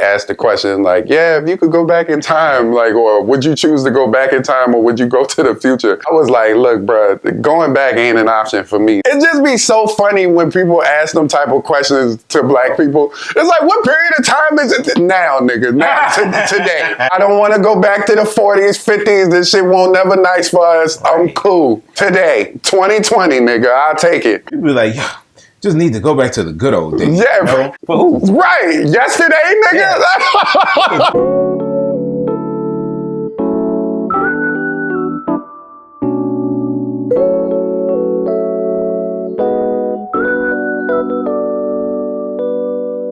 asked the question like, yeah, if you could go back in time, like, or would you choose to go back in time or would you go to the future? I was like, look, bro, going back ain't an option for me. It just be so funny when people ask them type of questions to black people. It's like, what period of time is it? Now, nigga, now, today. I don't want to go back to the 40s, 50s. This shit won't never nice for us. I'm cool. Today, 2020, nigga, I'll take it. You'd be like, just need to go back to the good old days. Yeah, you know? For who? Right. Yesterday, nigga. Yeah.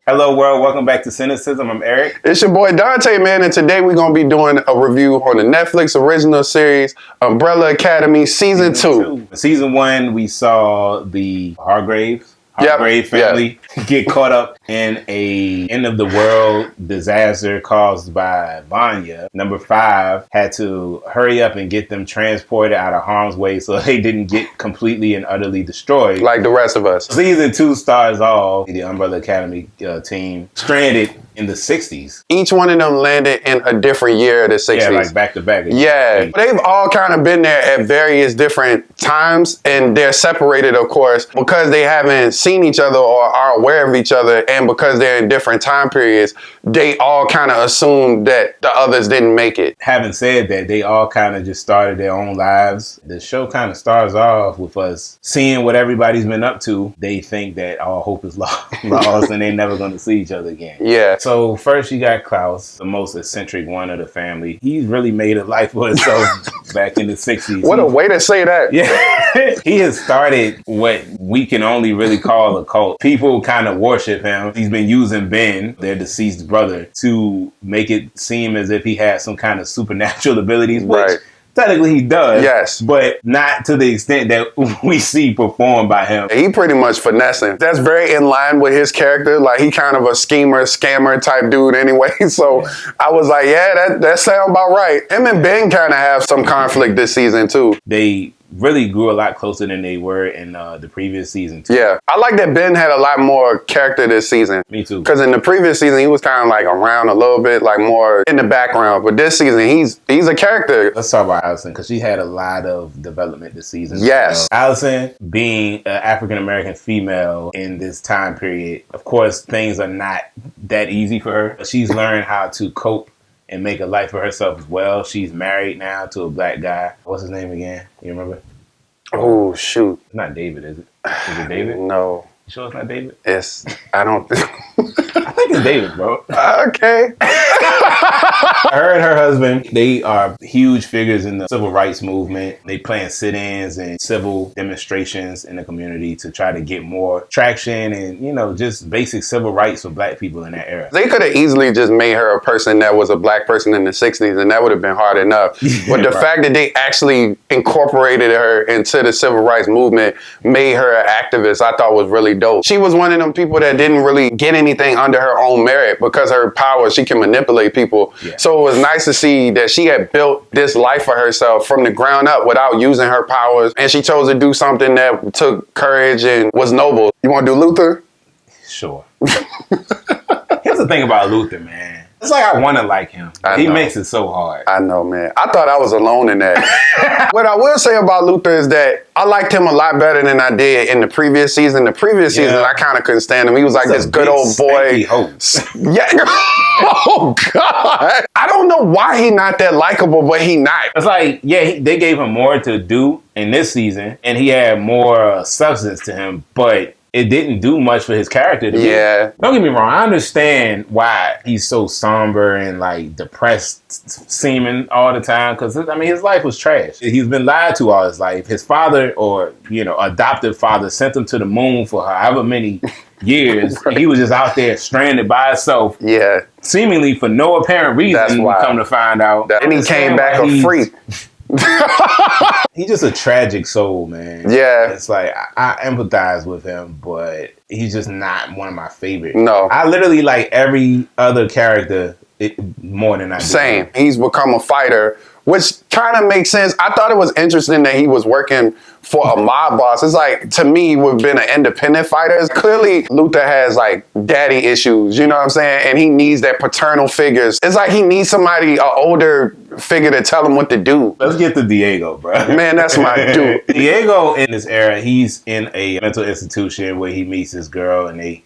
Hello world, welcome back to Cinecism. I'm Eric. It's your boy Dante, man, and today we're going to be doing a review on the Netflix original series, Umbrella Academy Season 2. Season 1, we saw the Hargraves family get caught up in a end of the world disaster caused by Vanya. Number 5 had to hurry up and get them transported out of harm's way so they didn't get completely and utterly destroyed. Like the rest of us. Season 2 stars off the Umbrella Academy team stranded in the 60s. Each one of them landed in a different year of the 60s. Yeah, like back to back. Yeah. They've all kind of been there at various different times, and they're separated, of course, because they haven't seen each other or are aware of each other, and because they're in different time periods, they all kind of assume that the others didn't make it. Having said that, they all kind of just started their own lives. The show kind of starts off with us seeing what everybody's been up to. They think that all hope is lost and they're never going to see each other again. Yeah. So first you got Klaus, the most eccentric one of the family. He's really made a life for himself back in the 60s. What a way to say that. Yeah. He has started what we can only really call a cult. People kind of worship him. He's been using Ben, their deceased brother, to make it seem as if he has some kind of supernatural abilities, which technically he does. Yes. But not to the extent that we see performed by him. He pretty much finessing. That's very in line with his character. Like, he kind of a schemer, scammer type dude anyway. So I was like, yeah, that sounds about right. Him and Ben kind of have some conflict this season too. They really grew a lot closer than they were in the previous season too. Yeah. I like that Ben had a lot more character this season. Me too. Because in the previous season, he was kind of like around a little bit, like more in the background. But this season, he's a character. Let's talk about Allison, because she had a lot of development this season. Yes. Allison, being an African-American female in this time period, of course, things are not that easy for her. But she's learned how to cope and make a life for herself as well. She's married now to a black guy. What's his name again? You remember? Oh, shoot. It's not David, is it? Is it David? No. You sure it's not David? I don't think. I think it's David, bro. Okay. Her and her husband, they are huge figures in the civil rights movement. They plan sit-ins and civil demonstrations in the community to try to get more traction and, you know, just basic civil rights for black people in that era. They could have easily just made her a person that was a black person in the 60s, and that would have been hard enough. But the fact that they actually incorporated her into the civil rights movement made her an activist, I thought was really dope. She was one of them people that didn't really get anything under her own merit because her power, she can manipulate people. Yeah. So it was nice to see that she had built this life for herself from the ground up without using her powers. And she chose to do something that took courage and was noble. You want to do Luther? Sure. Here's the thing about Luther, man. It's like I want to like him. He makes it so hard. I know, man. I thought I was alone in that. What I will say about Luther is that I liked him a lot better than I did in the previous season. The previous season, I kind of couldn't stand him. He was like this good old boy. Yeah. Oh, God. I don't know why he not that likable, but he not. It's like, yeah, they gave him more to do in this season, and he had more substance to him, but it didn't do much for his character to be. Don't get me wrong, I understand why he's so somber and like depressed seeming all the time, because I mean his life was trash. He's been lied to all his life. His father, or adoptive father, sent him to the moon for however many years. And he was just out there stranded by himself. Yeah. Seemingly for no apparent reason. That's why. Come to find out. And he came back a freak. He's just a tragic soul, man. Yeah. It's like, I empathize with him, but he's just not one of my favorites. No. I literally like every other character more than I do. Same. He's become a fighter, which kind of makes sense. I thought it was interesting that he was working for a mob boss. It's like, to me, would have been an independent fighter. Clearly, Luther has like daddy issues, you know what I'm saying? And he needs that paternal figures. It's like he needs somebody, an older figure to tell him what to do. Let's get to Diego, bro. Man, that's my dude. Diego, in this era, he's in a mental institution where he meets this girl and they,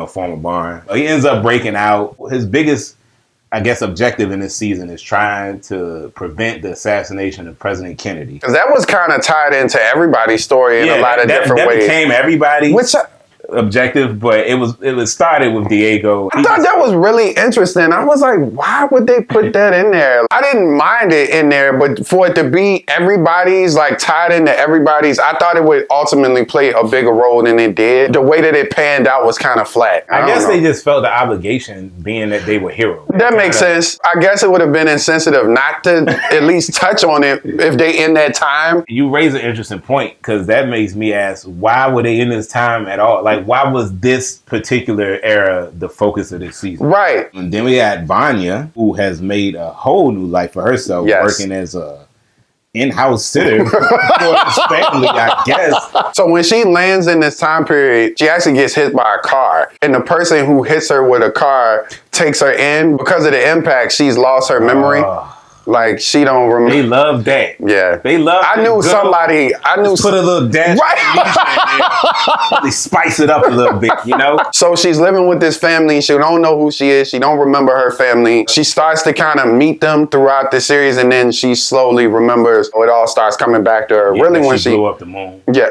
form a bond. He ends up breaking out. His biggest, I guess, objective in this season is trying to prevent the assassination of President Kennedy. Because that was kind of tied into everybody's story in a lot of different ways. That became everybody's objective, but it was started with Diego. I thought that was really interesting. I was like, why would they put that in there? I didn't mind it in there, but for it to be everybody's, like tied into everybody's, I thought it would ultimately play a bigger role than it did. The way that it panned out was kind of flat. I guess they just felt the obligation being that they were heroes. That makes sense. I guess it would have been insensitive not to at least touch on it if they in that time. You raise an interesting point, because that makes me ask, why were they in this time at all? Like, why was this particular era the focus of this season? Right. And then we got Vanya, who has made a whole new life for herself, working as a in-house sitter for his family, I guess. So when she lands in this time period, she actually gets hit by a car. And the person who hits her with a car takes her in. Because of the impact, she's lost her memory. Like, she don't remember. They love that. Yeah. They love I knew somebody. I knew. Put a little dash. Right. They spice it up a little bit, So she's living with this family. She don't know who she is. She don't remember her family. She starts to kind of meet them throughout the series, and then she slowly remembers. It all starts coming back to her. Really, when she blew up the moon. Yeah.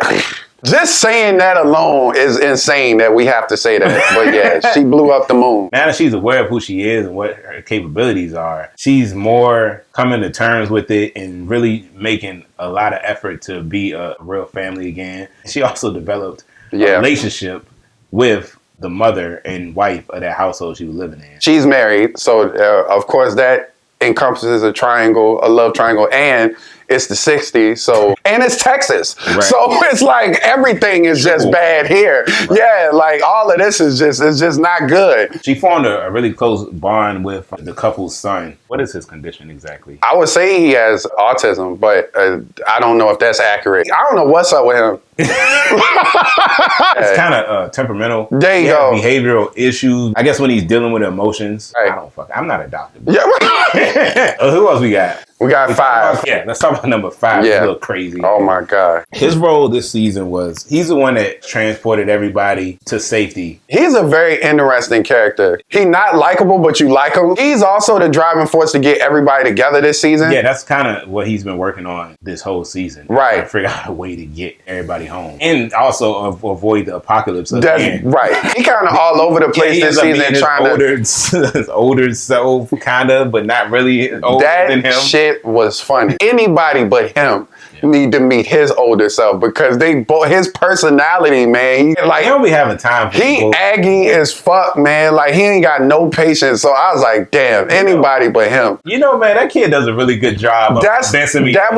Just saying that alone is insane that we have to say that. But yeah, she blew up the moon. Now that she's aware of who she is and what her capabilities are, she's more coming to terms with it and really making a lot of effort to be a real family again. She also developed a relationship with the mother and wife of that household she was living in. She's married, so of course that encompasses a love triangle, and it's the 60s, so, and it's Texas. Right. So it's like everything is just bad here. Right. Yeah, like all of this is just not good. She formed a really close bond with the couple's son. What is his condition exactly? I would say he has autism, but I don't know if that's accurate. I don't know what's up with him. It's kind of temperamental. There you go. Behavioral issues. I guess when he's dealing with emotions. Right. I'm not adopted. Yeah. Who else we got? We got 5. Let's talk about number 5. Yeah. It's a little crazy. Oh my God. His role this season was, he's the one that transported everybody to safety. He's a very interesting character. He's not likable, but you like him. He's also the driving force to get everybody together this season. Yeah, that's kind of what he's been working on this whole season. Right. To figure out a way to get everybody home. And also avoid the apocalypse again. Right. He kind of all over the place this season trying his older self, kind of, but not really older than him. That shit was funny. Anybody but him need to meet his older self, because his personality, man. He don't be having time for He aggy as fuck, man. Like, he ain't got no patience. So I was like, damn, anybody but him. Man, that kid does a really good job of convincing me. That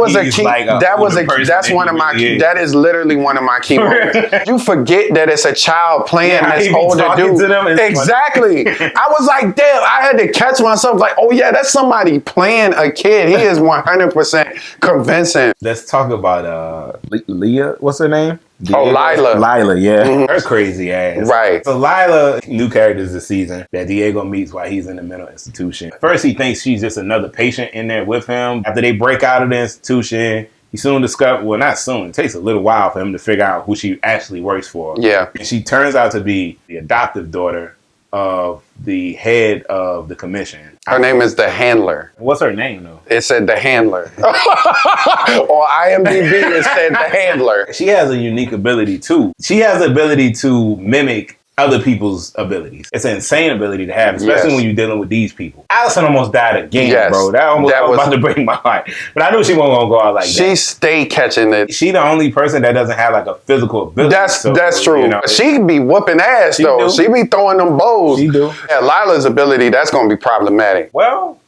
is literally one of my key moments. You forget that it's a child playing this older dude. Exactly. I was like, damn, I had to catch myself like, oh yeah, that's somebody playing a kid. He is 100% convincing. Let's talk about Leah. What's her name? Oh, Lila. Lila, yeah. Mm-hmm. Her crazy ass. Right. So Lila, new characters this season that Diego meets while he's in the mental institution. First, he thinks she's just another patient in there with him. After they break out of the institution, he soon discovers, well, not soon, it takes a little while for him to figure out who she actually works for. Yeah. And she turns out to be the adoptive daughter of the head of the commission. Her name is the Handler. What's her name, though? It said the Handler. On IMDb, it said the Handler. She has a unique ability, too. She has the ability to mimic other people's abilities. It's an insane ability to have, especially when you're dealing with these people. Allison almost died again, bro. That was about to break my heart. But I knew she wasn't going to go out like that. She stayed catching it. She the only person that doesn't have like a physical ability. That's true. She can be whooping ass, though. She be throwing them bows. She do. Yeah, Lila's ability, that's going to be problematic. Well,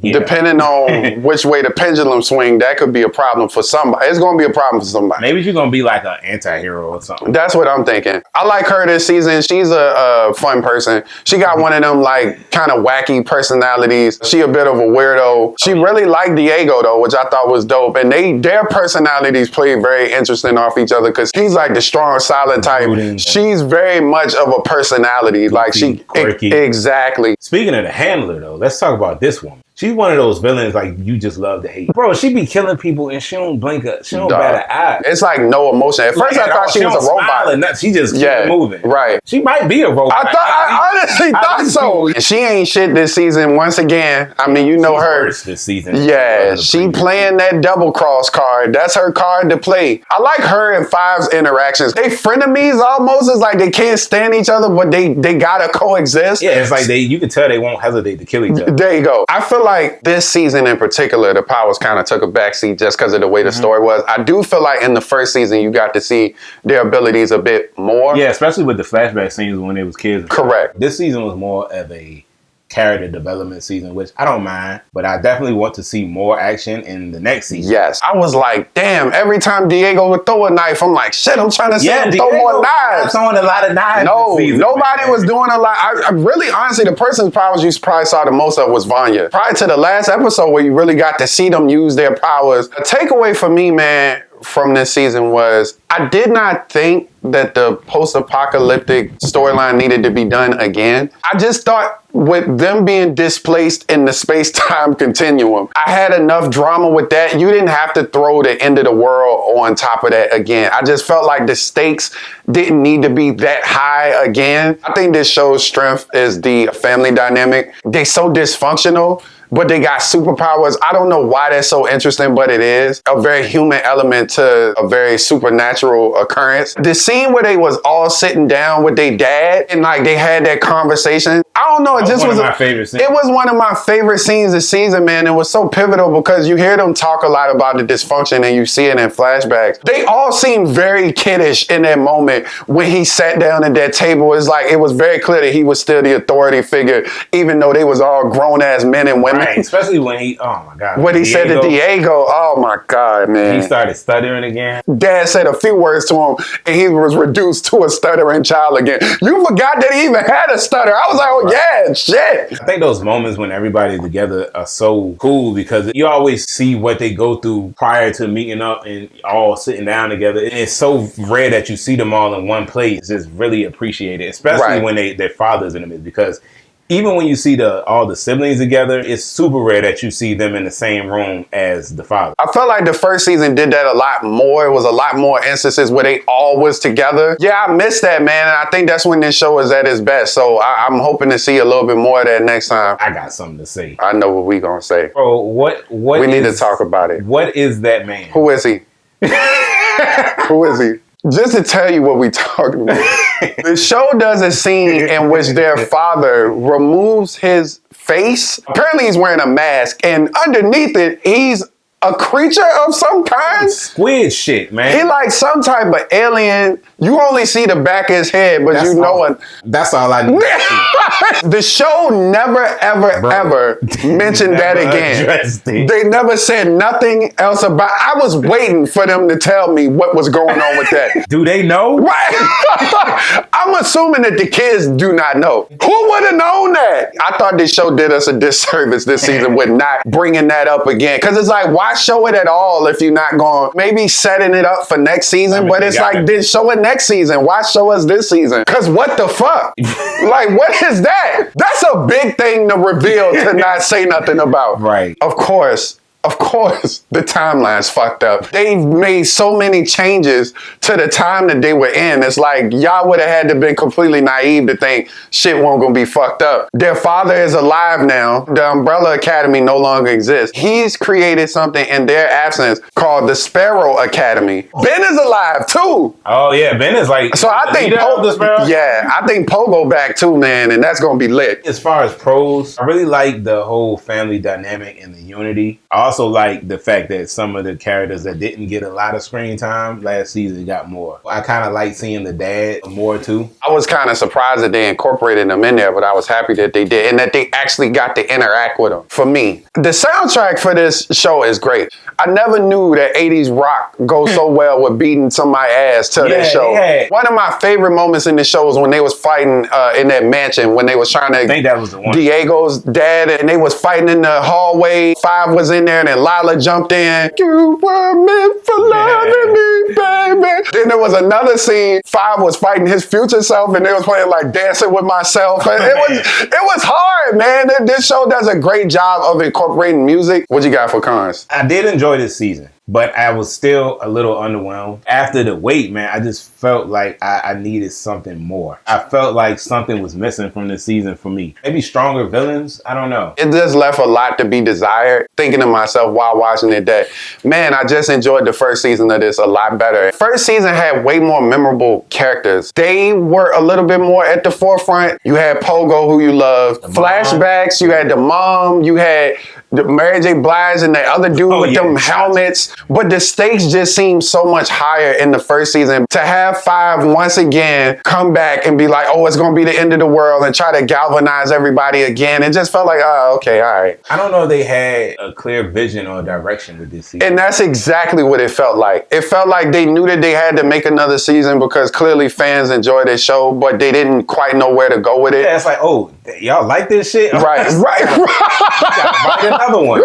Depending on which way the pendulum swing, that could be a problem for somebody. It's going to be a problem for somebody. Maybe she's going to be like an anti-hero or something. That's what I'm thinking. I like her this season. She's a fun person. She got one of them like kind of wacky personalities. She a bit of a weirdo. She really liked Diego though, which I thought was dope. And their personalities play very interesting off each other because he's like the strong, solid type. She's very much of a personality. Like she quirky. Exactly. Speaking of the handler though, let's talk about this woman. She's one of those villains like you just love to hate. Bro, she be killing people and she don't blink she don't bat an eye. It's like no emotion. At first I thought she was a robot. She just keep moving. Right. She might be a robot. I honestly thought so. And she ain't shit this season once again. I mean, you know her. Worse this season. Yeah, she playing that double cross card. That's her card to play. I like her and Five's interactions. They frenemies almost. It's like they can't stand each other, but they gotta coexist. Yeah, it's like you can tell they won't hesitate to kill each other. There you go. I feel like this season in particular, the powers kind of took a backseat just because of the way the story was. I do feel like in the first season, you got to see their abilities a bit more. Yeah, especially with the flashback scenes when they was kids. Correct. This season was more of a character development season, which I don't mind, but I definitely want to see more action in the next season. Yes. I was like, damn, every time Diego would throw a knife, I'm like, shit, I'm trying to see him throw more knives. Throwing a lot of knives. No, nobody was doing a lot. I really, honestly, the person's powers you probably saw the most of was Vanya. Prior to the last episode where you really got to see them use their powers, a takeaway for me, man, from this season was I did not think that the post-apocalyptic storyline needed to be done again. I just thought with them being displaced in the space-time continuum, I had enough drama with that. You didn't have to throw the end of the world on top of that again. I just felt like the stakes didn't need to be that high again. I think this show's strength is the family dynamic. They're so dysfunctional, but they got superpowers. I don't know why that's so interesting, but it is. A very human element to a very supernatural occurrence. The scene where they was all sitting down with their dad and like they had that conversation. I don't know. It just was my favorite scene. It was one of my favorite scenes this season, man. It was so pivotal because you hear them talk a lot about the dysfunction and you see it in flashbacks. They all seemed very kiddish in that moment when he sat down at that table. It's like it was very clear that he was still the authority figure, even though they was all grown ass men and women. Right, especially when he, oh my God. When he said to Diego, oh my God, man. He started stuttering again. Dad said a few words to him and he was reduced to a stuttering child again. You forgot that he even had a stutter. I was like, oh yeah, shit. I think those moments when everybody together are so cool because you always see what they go through prior to meeting up and all sitting down together. And it's so rare that you see them all in one place. It's just really appreciated, especially when their fathers in the midst, because even when you see all the siblings together, it's super rare that you see them in the same room as the father. I felt like the first season did that a lot more. It was a lot more instances where they all was together. Yeah, I missed that, man. And I think that's when this show is at its best. So I'm hoping to see a little bit more of that next time. I got something to say. I know what we gonna say. Bro, what we need to talk about it. What is that man? Who is he? Who is he? Just to tell you what we talking about. The show does a scene in which their father removes his face. Apparently he's wearing a mask and underneath it, he's a creature of some kind. Squid shit, man. He like some type of alien. You only see the back of his head, but you know it. That's all I need to see. The show never, ever mentioned that again. They never said nothing else about. I was waiting for them to tell me what was going on with that. Do they know? Right. I'm assuming that the kids do not know. Who would have known that? I thought this show did us a disservice this season with not bringing that up again. Because it's like, why show it at all if you're not going, maybe setting it up for next season? But it's like, then show it next season. Why show us this season? Because what the fuck? Like, what is that? That's a big thing to reveal to not say nothing about. Right. Of course, the timeline's fucked up. They've made so many changes to the time that they were in. It's like, y'all would have had to been completely naive to think shit won't gonna be fucked up. Their father is alive now. The Umbrella Academy no longer exists. He's created something in their absence called the Sparrow Academy. Ben is alive too. Oh yeah, Ben is like, so I think I think Pogo back too, man, and that's gonna be lit. As far as pros, I really like the whole family dynamic and the unity. All also like the fact that some of the characters that didn't get a lot of screen time last season got more. I kind of like seeing the dad more too. I was kind of surprised that they incorporated them in there, but I was happy that they did and that they actually got to interact with them. For me, the soundtrack for this show is great. I never knew that 80s rock goes so well with beating somebody's ass to this show. One of my favorite moments in the show was when they was fighting in that mansion, when they was trying to, I think that was the one. Diego's dad, and they was fighting in the hallway. Five was in there, and then Lila jumped in. You were meant for loving me, baby. Then there was another scene. Five was fighting his future self, and they was playing like Dancing with Myself. And it was hard, man. This show does a great job of incorporating music. What you got for cons? I did enjoy this season, but I was still a little underwhelmed. After the wait, man, I just felt like I needed something more. I felt like something was missing from this season for me. Maybe stronger villains? I don't know. It just left a lot to be desired. Thinking to myself while watching it that, man, I just enjoyed the first season of this a lot better. First season had way more memorable characters. They were a little bit more at the forefront. You had Pogo, who you loved. Flashbacks, you had the mom, you had the Mary J. Blige and the other dude with them helmets. But the stakes just seemed so much higher in the first season. To have Five once again come back and be like, oh, it's going to be the end of the world and try to galvanize everybody again. It just felt like, oh, okay, all right. I don't know if they had a clear vision or direction with this season. And that's exactly what it felt like. It felt like they knew that they had to make another season because clearly fans enjoyed this show, but they didn't quite know where to go with it. Yeah, it's like, oh, y'all like this shit? Right. Another one.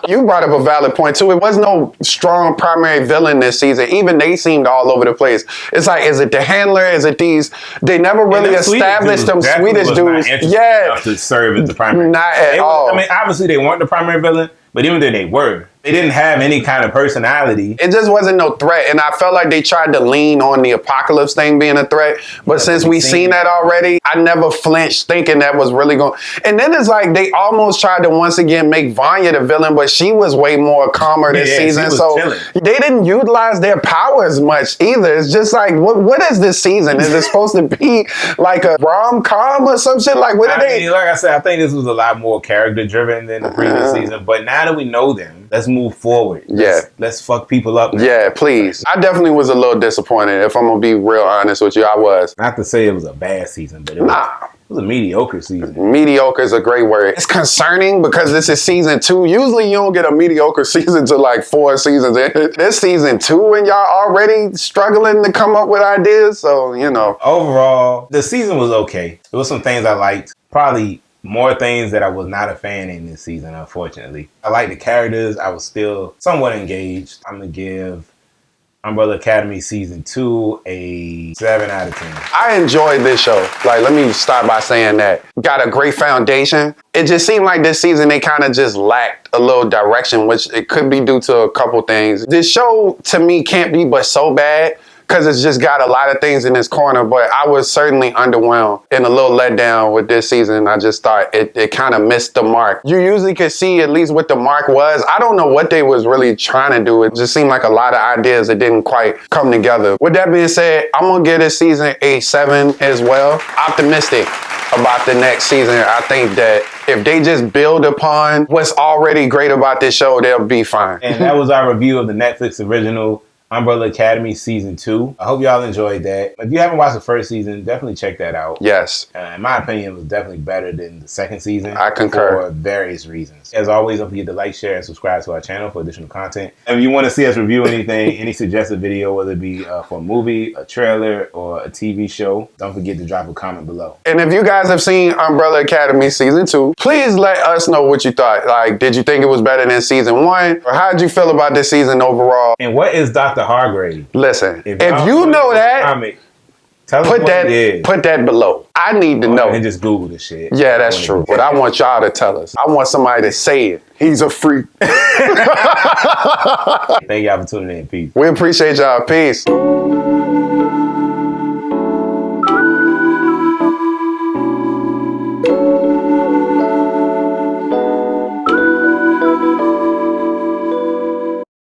You brought up a valid point too. It was no strong primary villain this season. Even they seemed all over the place. It's like, is it the handler? Is it these? They never really established them Swedish dudes. Yeah, to serve as the primary. Not at all. I mean, obviously they weren't the primary villain, but even though they were, they didn't have any kind of personality. It just wasn't no threat. And I felt like they tried to lean on the apocalypse thing being a threat. But since we seen that already, I never flinched thinking that was really going. And then it's like they almost tried to once again make Vanya the villain, but she was way more calmer this season. So they didn't utilize their powers much either. It's just like, what is this season? Is it supposed to be like a rom-com or some shit? Like, what are they? Like I said, I think this was a lot more character driven than the previous season. But now that we know them, let's move forward. Let's fuck people up now. Yeah, please. I definitely was a little disappointed. If I'm gonna be real honest with you, I was. Not to say it was a bad season, but it was a mediocre season. Mediocre is a great word. It's concerning because this is season 2. Usually you don't get a mediocre season to like 4 seasons in. This season 2 and y'all already struggling to come up with ideas. So, you know. Overall, the season was okay. There was some things I liked. Probably more things that I was not a fan in this season, unfortunately. I like the characters. I was still somewhat engaged. I'm going to give Umbrella Academy Season 2 a 7 out of 10. I enjoyed this show. Like, let me start by saying that. Got a great foundation. It just seemed like this season they kind of just lacked a little direction, which it could be due to a couple things. This show, to me, can't be but so bad because it's just got a lot of things in this corner, but I was certainly underwhelmed and a little let down with this season. I just thought it kind of missed the mark. You usually could see at least what the mark was. I don't know what they was really trying to do. It just seemed like a lot of ideas that didn't quite come together. With that being said, I'm gonna give this season a 7 as well. Optimistic about the next season. I think that if they just build upon what's already great about this show, they'll be fine. And that was our review of the Netflix original Umbrella Academy Season 2. I hope y'all enjoyed that. If you haven't watched the first season, definitely check that out. Yes. In my opinion, it was definitely better than the second season. I concur. For various reasons. As always, don't forget to like, share, and subscribe to our channel for additional content. And if you want to see us review anything, any suggested video, whether it be for a movie, a trailer, or a TV show, don't forget to drop a comment below. And if you guys have seen Umbrella Academy Season 2, please let us know what you thought. Like, did you think it was better than Season 1? Or how did you feel about this season overall? And what is Dr. Hargraves? Listen, if you know that, tell us what it is. Put that below. I need to know. And just Google the shit. Yeah, that's true. But I want y'all to tell us. I want somebody to say it. He's a freak. Thank y'all for tuning in. Peace. We appreciate y'all. Peace.